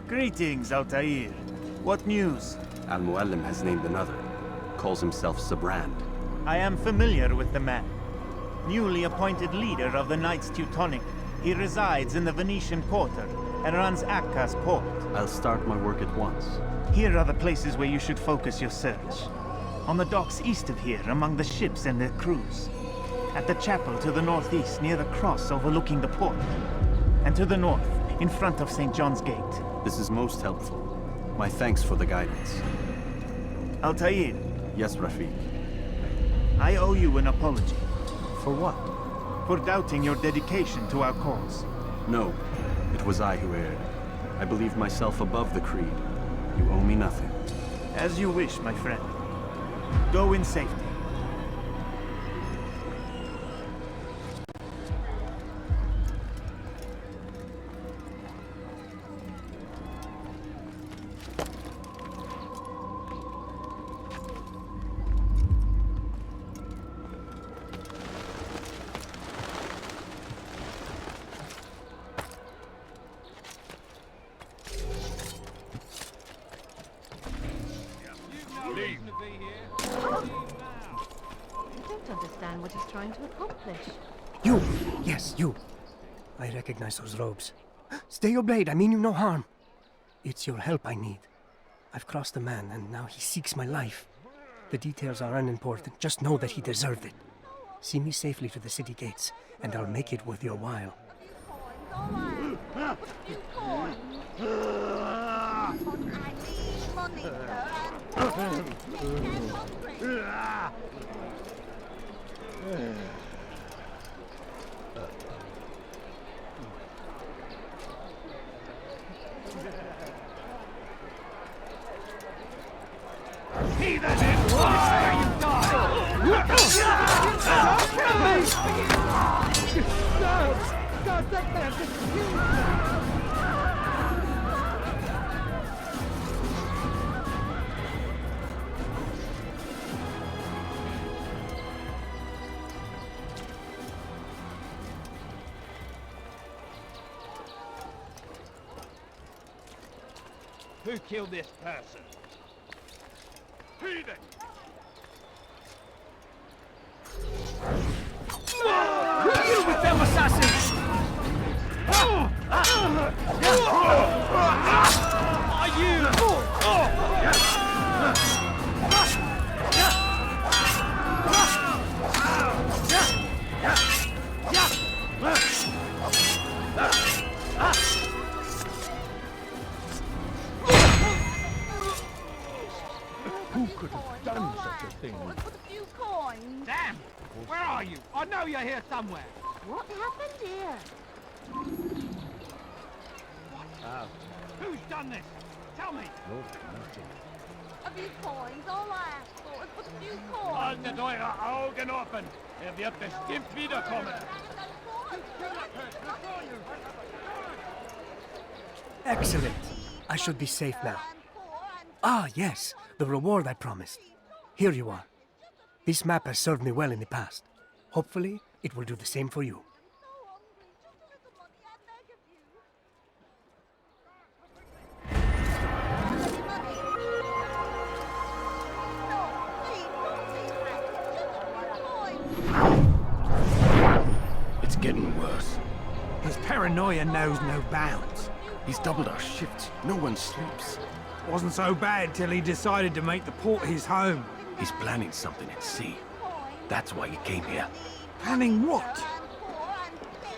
Greetings, Altair. What news? Mualim has named another. Calls himself Sibrand. I am familiar with the man. Newly appointed leader of the Knights Teutonic. He resides in the Venetian Quarter and runs Acre's port. I'll start my work at once. Here are the places where you should focus your search. On the docks east of here, among the ships and their crews. At the chapel to the northeast, near the cross overlooking the port. And to the north, in front of St. John's Gate. This is most helpful. My thanks for the guidance. Altair. Yes, Rafiq. I owe you an apology. For what? For doubting your dedication to our cause. No, it was I who erred. I believed myself above the creed. You owe me nothing. As you wish, my friend. Go in safety. What he's trying to accomplish. You! Yes, you! I recognize those robes. Stay your blade, I mean you no harm. It's your help I need. I've crossed a man, and now he seeks my life. The details are unimportant, just know that he deserved it. See me safely to the city gates, and I'll make it worth your while. Heathen in where you die! Who killed this person? Heathen! Deal with them, assassins! Are you? Who could have done such a thing? Put a few coins. Damn! Where are you? I know you're here somewhere. What happened here? Who's done this? Tell me. A few coins, all I asked for is put a few coins. Haltet eure Augen offen. Wird bestimmt wiederkommen. Excellent. I should be safe now. Ah, yes, the reward I promised. Here you are. This map has served me well in the past. Hopefully, it will do the same for you. It's getting worse. His paranoia knows no bounds. He's doubled our shifts. No one sleeps. Wasn't so bad till he decided to make the port his home. He's planning something at sea. That's why he came here. Planning what?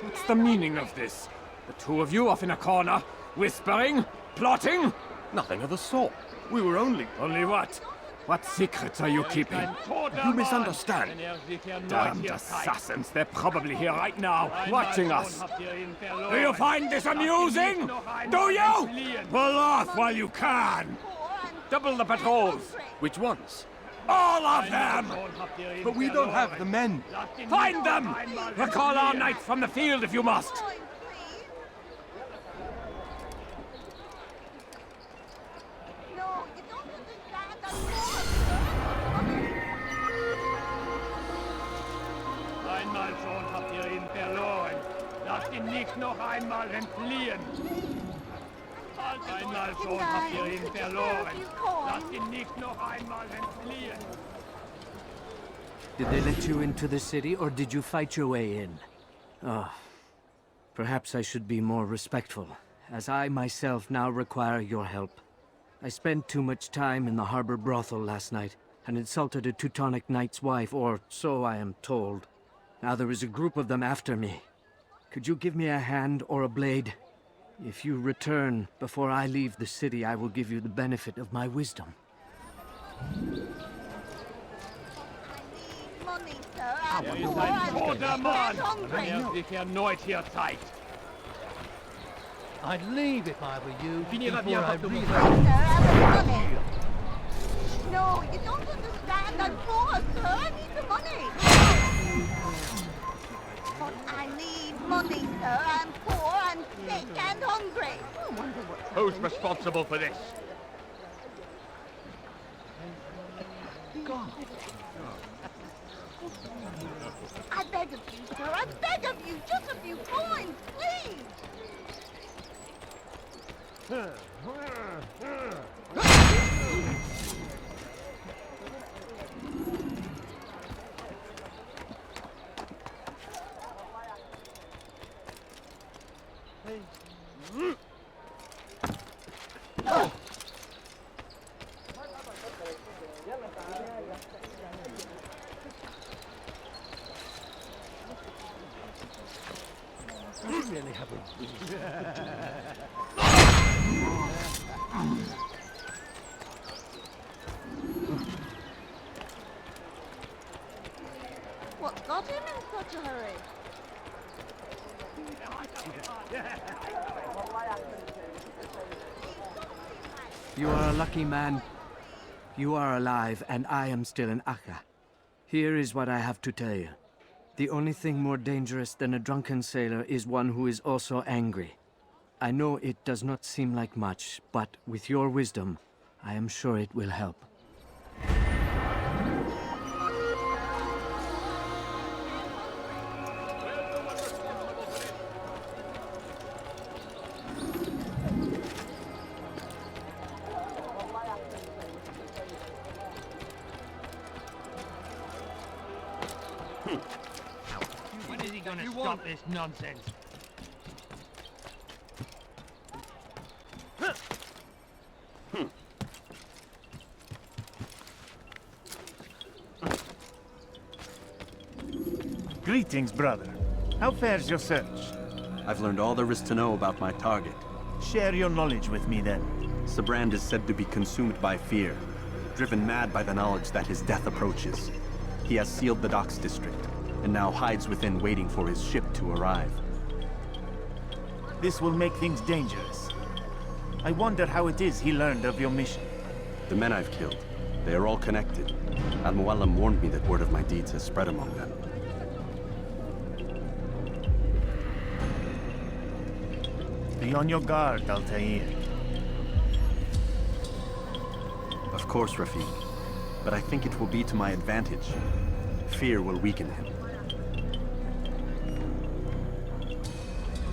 What's the meaning of this? The two of you off in a corner, whispering, plotting? Nothing of the sort. We were only... Only what? What secrets are you keeping? You misunderstand. Damned assassins, they're probably here right now, watching us. Do you find this amusing? Do you? Pull off while you can. Double the patrols. Which ones? All of them! But we don't have the men. Find them! Recall our knights from the field if you must. Einmal schon habt ihr ihn verloren. Lasst ihn nicht noch einmal entfliehen. Einmal schon habt ihr ihn verloren. Lasst ihn nicht noch einmal entfliehen. Did they let you into the city, or did you fight your way in? Oh, perhaps I should be more respectful, as I myself now require your help. I spent too much time in the harbor brothel last night, and insulted a Teutonic knight's wife, or so I am told. Now there is a group of them after me. Could you give me a hand or a blade? If you return before I leave the city, I will give you the benefit of my wisdom. Money, sir. I'm Er ist poor ein and toter Mann. hungry. Er sich erneut hier zeigt. I'd leave if I were you Finira before bien I par te really... Sir, I'm money. No, you don't understand. I'm poor, sir. I need the money. But I need money, sir. I'm poor and sick and hungry. I wonder what's Who's happened. responsible for this? I beg of you, sir. I beg of you. Just a few coins, please. really have a... What got him in such a hurry? You are a lucky man. You are alive, and I am still in Acre. Here is what I have to tell you. The only thing more dangerous than a drunken sailor is one who is also angry. I know it does not seem like much, but with your wisdom, I am sure it will help. When is he gonna stop this nonsense? Greetings, brother. How fares your search? I've learned all there is to know about my target. Share your knowledge with me, then. Sibrand is said to be consumed by fear, driven mad by the knowledge that his death approaches. He has sealed the docks district, and now hides within waiting for his ship to arrive. This will make things dangerous. I wonder how it is he learned of your mission. The men I've killed, they are all connected. Mualim warned me that word of my deeds has spread among them. Be on your guard, Altair. Of course, Rafiq. But I think it will be to my advantage. Fear will weaken him.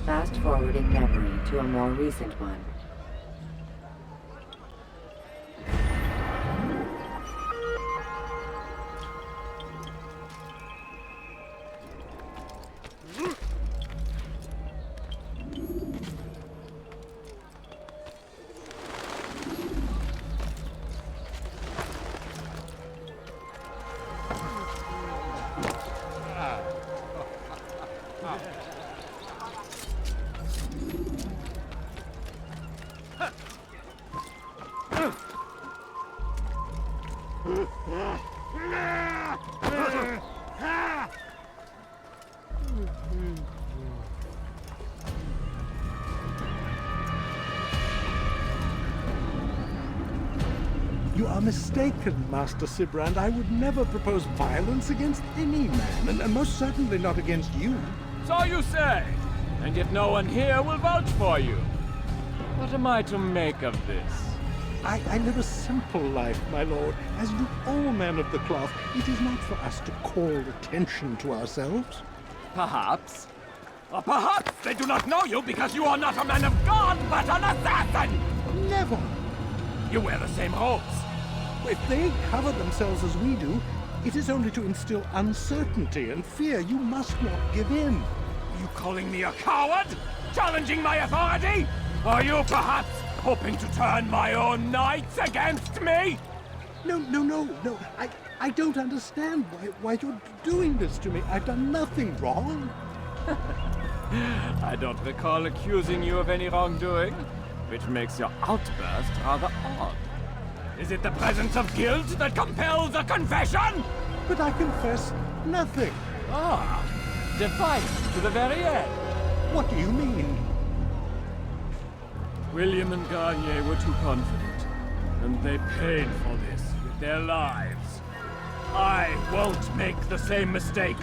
Fast-forwarding memory to a more recent one. You are mistaken, Master Sibrand. I would never propose violence against any man, and most certainly not against you. So you say, and yet no one here will vouch for you. What am I to make of this? I live a simple life, my lord, as do all men of the cloth. It is not for us to call attention to ourselves. Perhaps. Or perhaps They do not know you because you are not a man of God, but an assassin! Never! You wear the same robes. If they cover themselves as we do, it is only to instill uncertainty and fear. You must not give in. You calling me a coward? Challenging my authority? Are you perhaps hoping to turn my own knights against me? No. I don't understand why you're doing this to me. I've done nothing wrong. I don't recall accusing you of any wrongdoing, which makes your outburst rather odd. Is it the presence of guilt that compels a confession? But I confess nothing. Ah, defiant to the very end. What do you mean? William and Garnier were too confident, and they paid for this with their lives. I won't make the same mistake.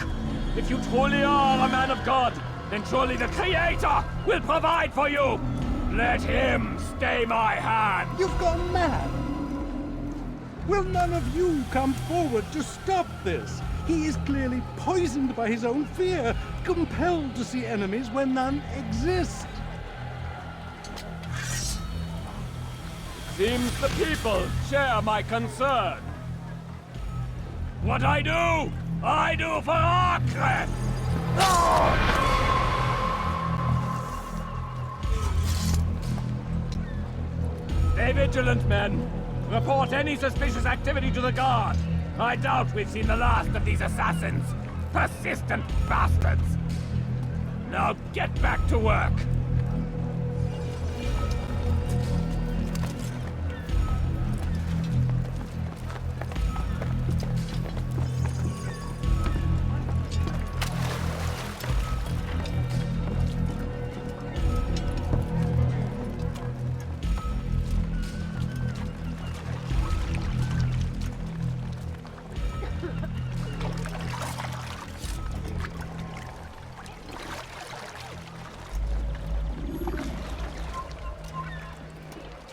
If you truly are a man of God, then surely the Creator will provide for you. Let him stay my hand. You've gone mad. Will none of you come forward to stop this? He is clearly poisoned by his own fear, compelled to see enemies where none exist. Seems the people share my concern. What I do for Acre! Stay vigilant, men. Report any suspicious activity to the guard. I doubt we've seen the last of these assassins. Persistent bastards. Now get back to work.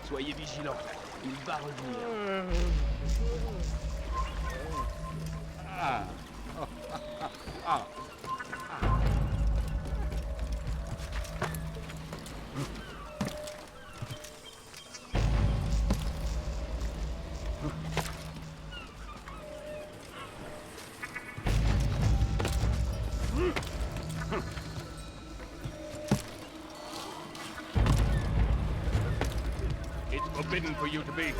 Soyez vigilants, il va revenir. It's forbidden for you to be here.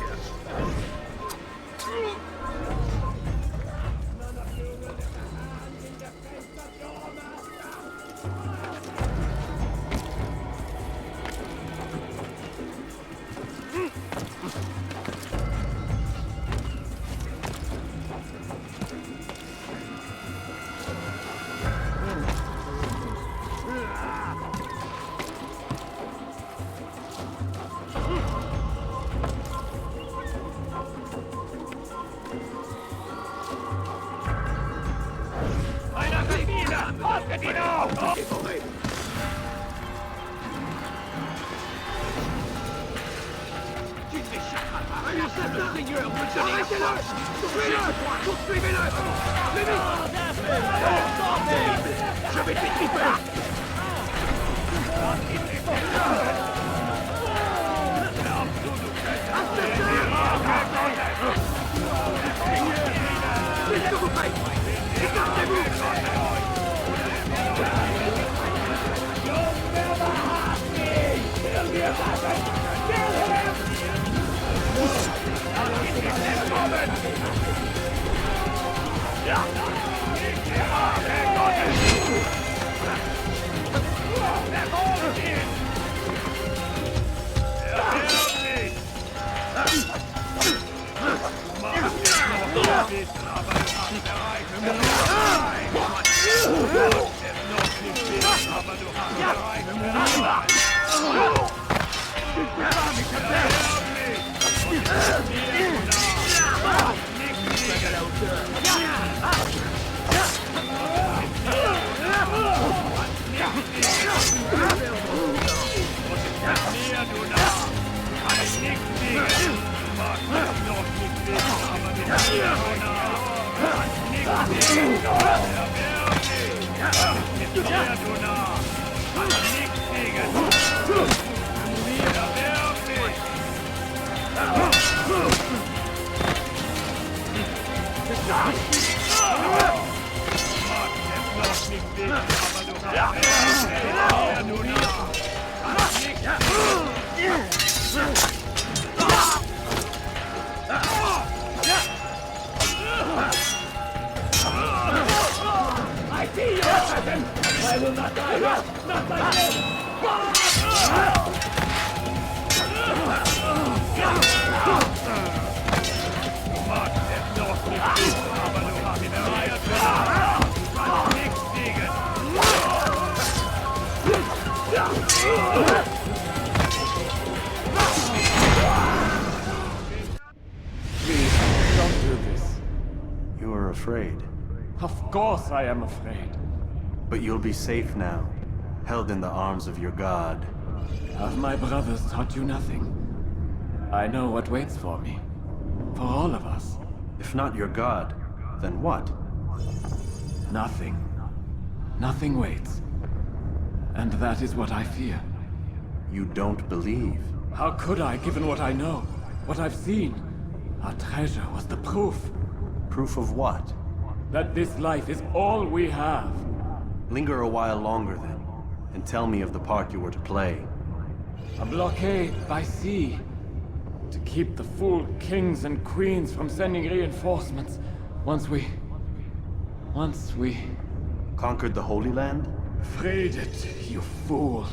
Je vais t'étriper! Qu'est-ce que vous faites? Écartez-vous! I see you, assassin! I will not die here! Not like this! Please, don't do this. You are afraid. Of course I am afraid. But you'll be safe now, held in the arms of your god. Have my brothers taught you nothing? I know what waits for me. For all of us. If not your god, then what? Nothing. Nothing waits. And that is what I fear. You don't believe. How could I, given what I know? What I've seen? Our treasure was the proof. Proof of what? That this life is all we have. Linger a while longer then, and tell me of the part you were to play. A blockade by sea. To keep the fool kings and queens from sending reinforcements. Once we... Conquered the Holy Land? Freed it, you fool.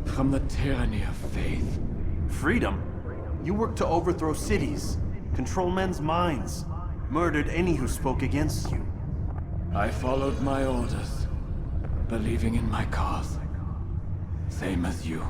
From the tyranny of faith. Freedom? You worked to overthrow cities, control men's minds, murdered any who spoke against you. I followed my orders, believing in my cause. Same as you.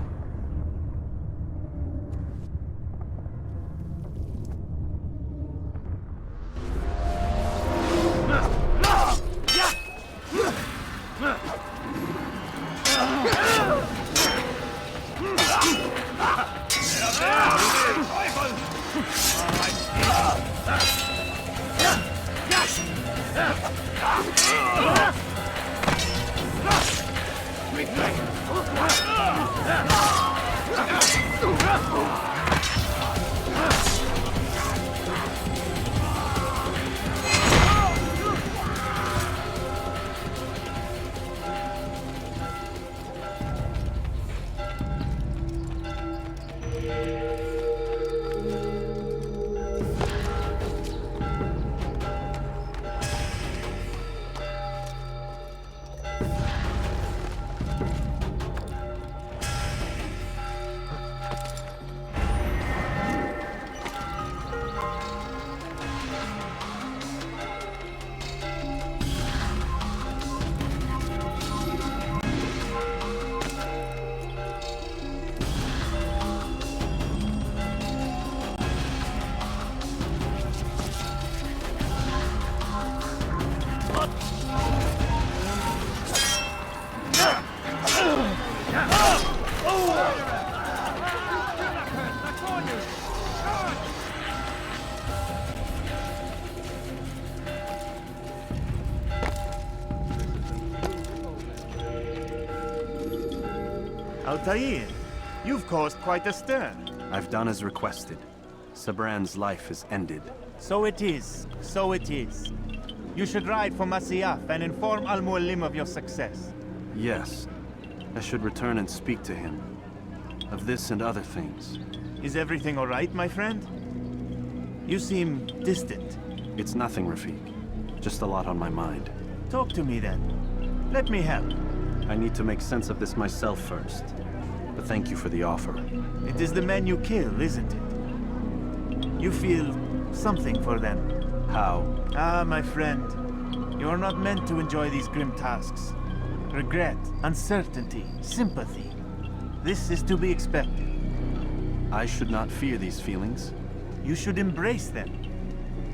Altair, you've caused quite a stir. I've done as requested. Sibrand's life is ended. So it is. So it is. You should ride for Masyaf and inform Mualim of your success. Yes. I should return and speak to him. Of this and other things. Is everything all right, my friend? You seem distant. It's nothing, Rafiq. Just a lot on my mind. Talk to me then. Let me help. I need to make sense of this myself first. But thank you for the offer. It is the men you kill, isn't it? You feel something for them. How? Ah, my friend. You are not meant to enjoy these grim tasks. Regret, uncertainty, sympathy. This is to be expected. I should not fear these feelings. You should embrace them.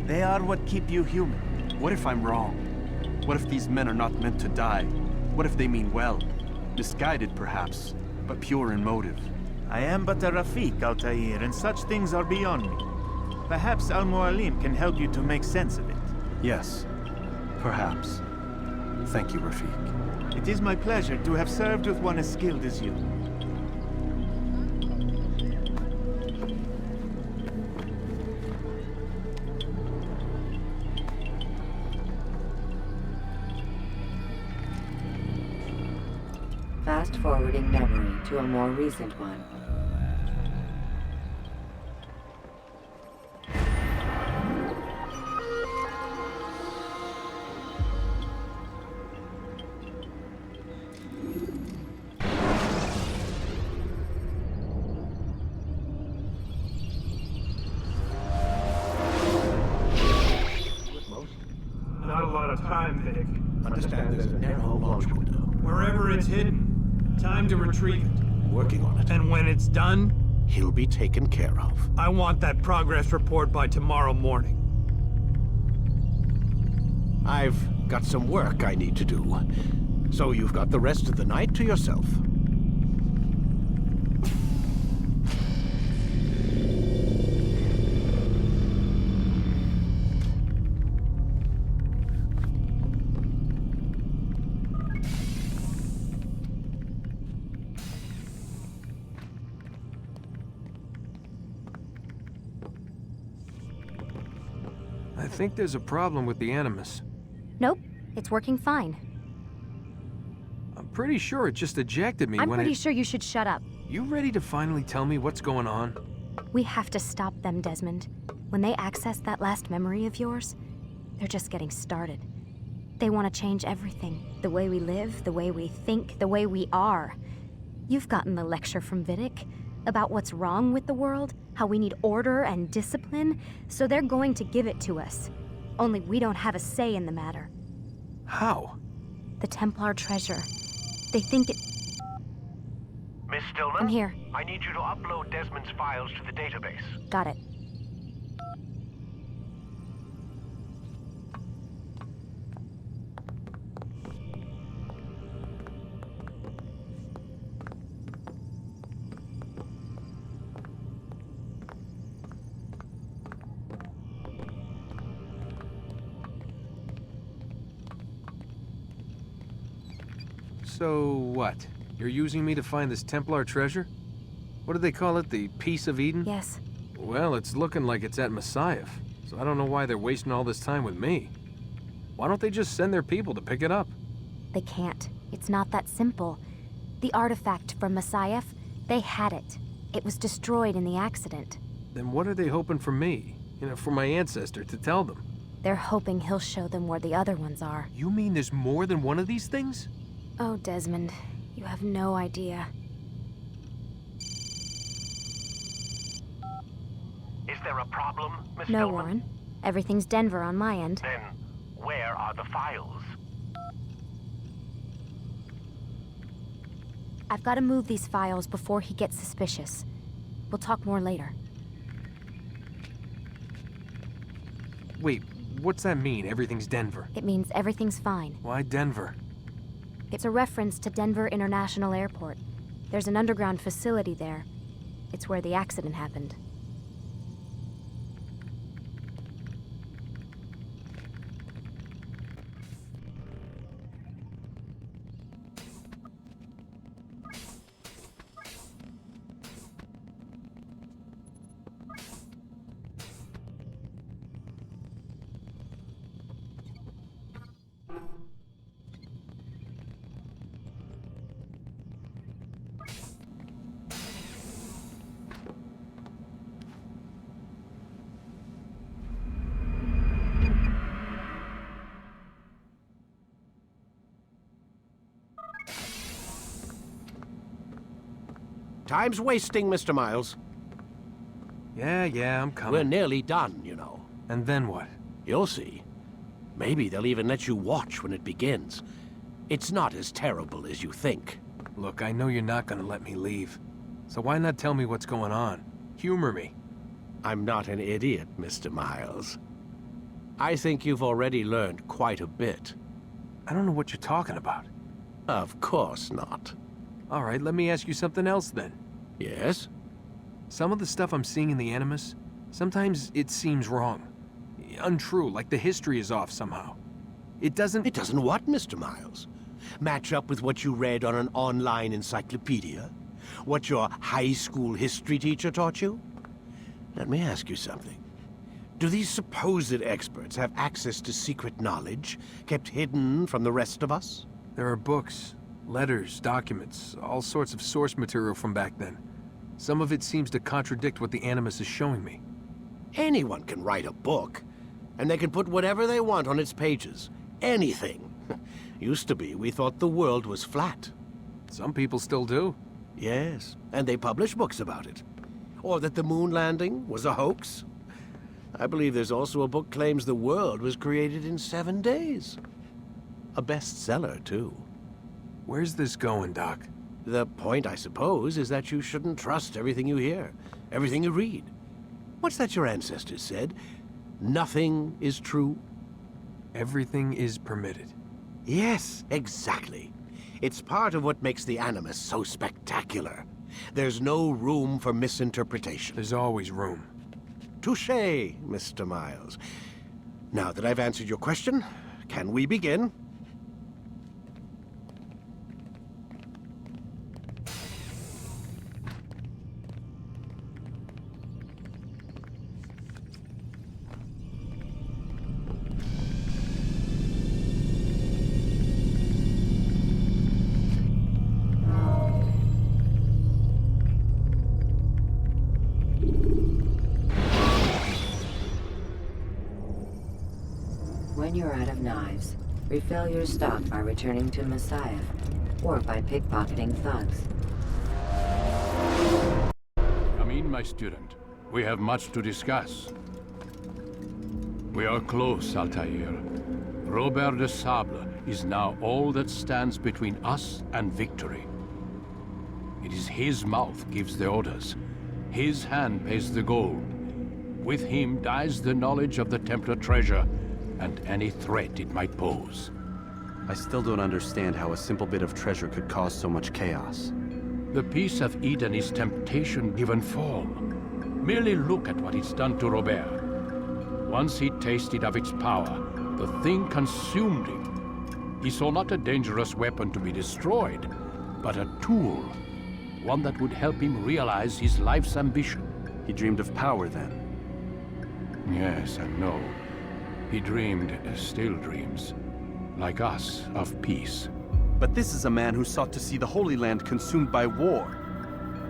They are what keep you human. What if I'm wrong? What if these men are not meant to die? What if they mean well? Misguided, perhaps, but pure in motive. I am but a Rafiq, Altair, and such things are beyond me. Perhaps Mualim can help you to make sense of it. Yes, perhaps. Thank you, Rafiq. It is my pleasure to have served with one as skilled as you. Fast-forwarding memory to a more recent one. Not a lot of time, Vidic. Understand there's a narrow launch window. Wherever it's hidden, time to retrieve it. Working on it. And when it's done, He'll be taken care of. I want that progress report by tomorrow morning. I've got some work I need to do. So you've got the rest of the night to yourself. I think there's a problem with the Animus. Nope, it's working fine. I'm pretty sure it just ejected me when I'm pretty sure you should shut up. You ready to finally tell me what's going on? We have to stop them, Desmond. When they access that last memory of yours, they're just getting started. They want to change everything. The way we live, the way we think, the way we are. You've gotten the lecture from Vidic about what's wrong with the world, how we need order and discipline, so they're going to give it to us. Only we don't have a say in the matter. How? The Templar treasure. They think it... Miss Stillman? I'm here. I need you to upload Desmond's files to the database. Got it. So what? You're using me to find this Templar treasure? What do they call it, the Piece of Eden? Yes. Well, it's looking like it's at Masyaf, so I don't know why they're wasting all this time with me. Why don't they just send their people to pick it up? They can't. It's not that simple. The artifact from Masyaf, they had it. It was destroyed in the accident. Then what are they hoping for me? You know, for my ancestor to tell them? They're hoping he'll show them where the other ones are. You mean there's more than one of these things? Oh, Desmond, you have no idea. Is there a problem, Miss No, Stillman? Warren. Everything's Denver on my end. Then, where are the files? I've got to move these files before he gets suspicious. We'll talk more later. Wait, what's that mean, everything's Denver? It means everything's fine. Why Denver? It's a reference to Denver International Airport. There's an underground facility there. It's where the accident happened. Time's wasting, Mr. Miles. Yeah, I'm coming. We're nearly done, you know. And then what? You'll see. Maybe they'll even let you watch when it begins. It's not as terrible as you think. Look, I know you're not gonna let me leave. So why not tell me what's going on? Humor me. I'm not an idiot, Mr. Miles. I think you've already learned quite a bit. I don't know what you're talking about. Of course not. All right, let me ask you something else then. Yes? Some of the stuff I'm seeing in the Animus, sometimes it seems wrong. Untrue, like the history is off somehow. It doesn't... It doesn't what, Mr. Miles? Match up with what you read on an online encyclopedia? What your high school history teacher taught you? Let me ask you something. Do these supposed experts have access to secret knowledge kept hidden from the rest of us? There are books, Letters, documents, all sorts of source material from back then. Some of it seems to contradict what the Animus is showing me. Anyone can write a book, and they can put whatever they want on its pages. Anything. Used to be, we thought the world was flat. Some people still do. Yes, and they publish books about it. Or that the moon landing was a hoax. I believe there's also a book claims the world was created in 7 days. A bestseller, too. Where's this going, Doc? The point, I suppose, is that you shouldn't trust everything you hear, everything you read. What's that your ancestors said? Nothing is true? Everything is permitted. Yes, exactly. It's part of what makes the Animus so spectacular. There's no room for misinterpretation. There's always room. Touché, Mr. Miles. Now that I've answered your question, can we begin? When you're out of knives, refill your stock by returning to Masyaf, or by pickpocketing thugs. Come in, my student. We have much to discuss. We are close, Altair. Robert de Sablé is now all that stands between us and victory. It is his mouth gives the orders. His hand pays the gold. With him dies the knowledge of the Templar treasure and any threat it might pose. I still don't understand how a simple bit of treasure could cause so much chaos. The Peace of Eden is temptation given form. Merely look at what it's done to Robert. Once he tasted of its power, the thing consumed him. He saw not a dangerous weapon to be destroyed, but a tool. One that would help him realize his life's ambition. He dreamed of power then? Yes and no. He dreamed, still dreams, like us, of peace. But this is a man who sought to see the Holy Land consumed by war.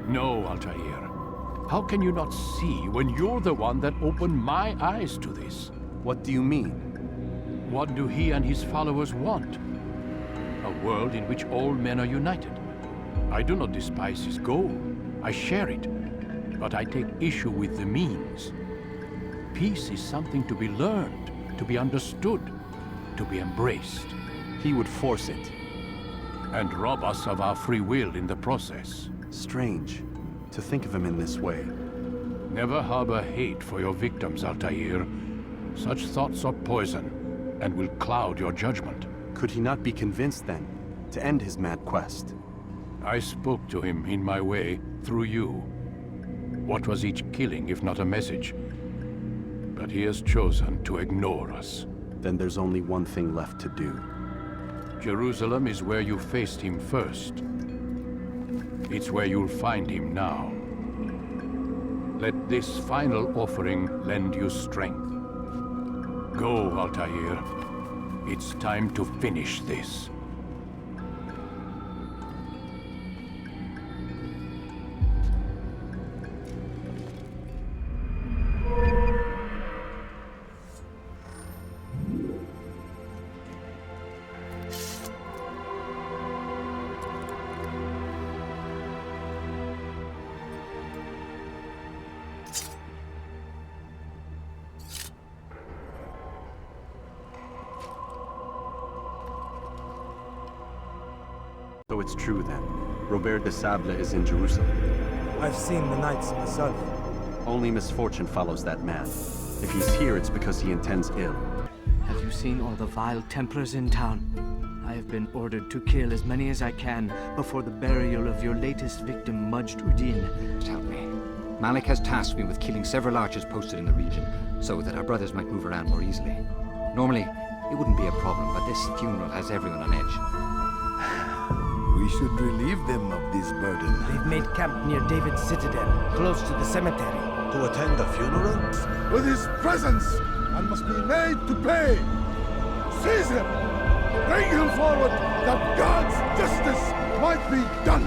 No, Altair. How can you not see when you're the one that opened my eyes to this? What do you mean? What do he and his followers want? A world in which all men are united. I do not despise his goal. I share it. But I take issue with the means. Peace is something to be learned, to be understood, to be embraced. He would force it. And rob us of our free will in the process. Strange, to think of him in this way. Never harbor hate for your victims, Altair. Such thoughts are poison, and will cloud your judgment. Could he not be convinced, then, to end his mad quest? I spoke to him in my way, through you. What was each killing, if not a message? But he has chosen to ignore us. Then there's only one thing left to do. Jerusalem is where you faced him first. It's where you'll find him now. Let this final offering lend you strength. Go, Altair. It's time to finish this. So it's true then. Robert de Sablé is in Jerusalem. I've seen the knights myself. Only misfortune follows that man. If he's here, it's because he intends ill. Have you seen all the vile Templars in town? I have been ordered to kill as many as I can before the burial of your latest victim, Majd ud-Din. Help me. Malik has tasked me with killing several archers posted in the region, so that our brothers might move around more easily. Normally, it wouldn't be a problem, but this funeral has everyone on edge. We should relieve them of this burden. They've made camp near David's citadel, close to the cemetery. To attend the funeral? With his presence, and must be made to pay. Seize him! Bring him forward, that God's justice might be done!